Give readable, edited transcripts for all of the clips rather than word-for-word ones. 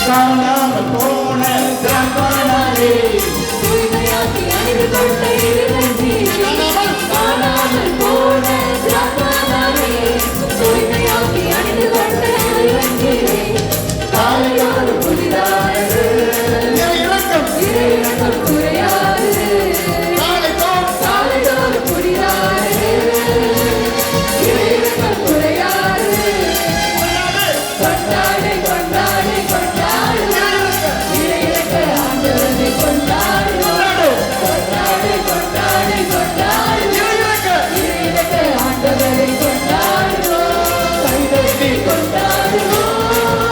காணாமல் போன திராட்சைமரமே தூய்மையாக்கி அணிந்து கொண்ட இறைவனே காணாமல் போன திராட்சைமரமே தூய்மையாக்கி அணிந்து கொண்ட இறைவனே காலையோடு புதிதானது இறையிறக்கம் குறையாதது காலையோடு புதிதானது இறையிறக்கம் குறையாதது கொண்டாடு கொண்டாடு கொண்டாடுவோம் இறையிறக்க ஆண்டவரை கொண்டாடுவோம் கொண்டாடு கொண்டாடு கொண்டாடுவோம் இறையிறக்க ஆண்டவரை கொண்டாடுவோம் கைதட்டி கொண்டாடுவோம்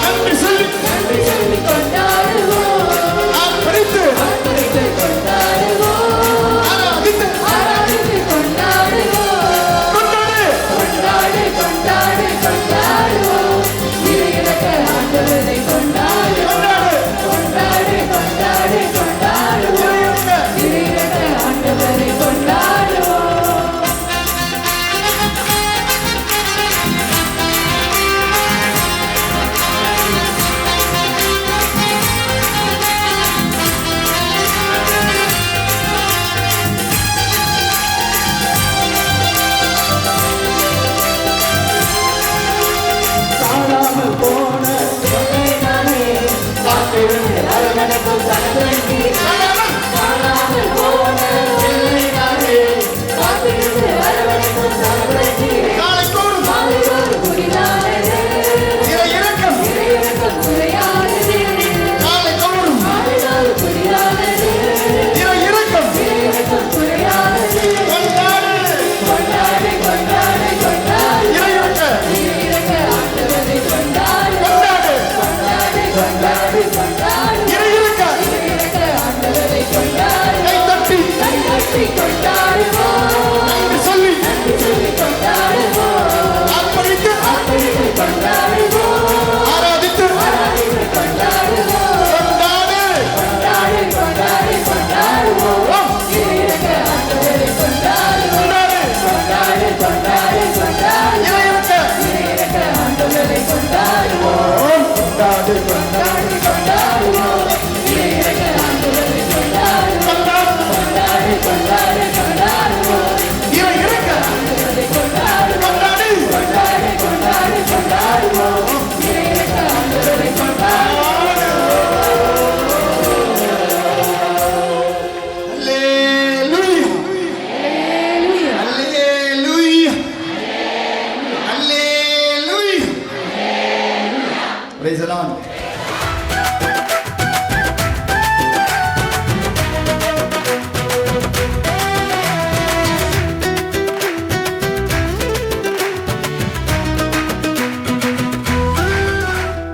நன்றி சொல்லி கொண்டாடுவோம் ஆர்ப்பரித்து கொண்டாடுவோம் ஆராதித்து கொண்டாடுவோம் கொண்டாடு கொண்டாடு கொண்டாடுவோம் இறையிறக்க ஆண்டவரை கொண்டாடுவோம் கொண்டாடு கொண்டாடு கொண்டாடுவோம் இறையிறக்க ஆண்டவரை கொண்டாடுவோம் காணாமல் போன நானே காத்திருந்து அரவணைக்கும் தனக்கு காணாமல் போன நானே காத்திருந்து அரவணைக்கும் தனக்கு காலையோடு புதிதானது இறையிறக்கம் குறையாதது காலையோடு புதிதானது இறையிறக்கம் குறையாதது கொண்டாடு கொண்டாடு கொண்டாடு இறையிறக்க ஆண்டவரை கொண்டாடு கொண்டாடு கொண்டாடு கொண்டாடு இறையிறக்க ஆண்டவரை கொண்டாடு கைதட்டி கொண்டாடுவோம் நன்றி சொல்லி கொண்டாடுவோம் ஆர்ப்பரித்து கொண்டாடுவோம் ஆராதித்து கொண்டாடுவோம் கொண்டாடு கொண்டாடுவோம் இறையிறக்க ஆண்டவரை கொண்டாடுவோம் கொண்டாடு இறையிறக்க ஆண்டவரை கொண்டாடுவோம் கொண்டாடுவோம் இறையிறக்க ஆண்டவரை கொண்டாடுவோம் கொண்டாடுவோம் இறையிறக்க ஆண்டவரை கொண்டாடுவோம் கொண்டாடுவோம் இறையிறக்க ஆண்டவரை கொண்டாடுவோம் Praise the Lord.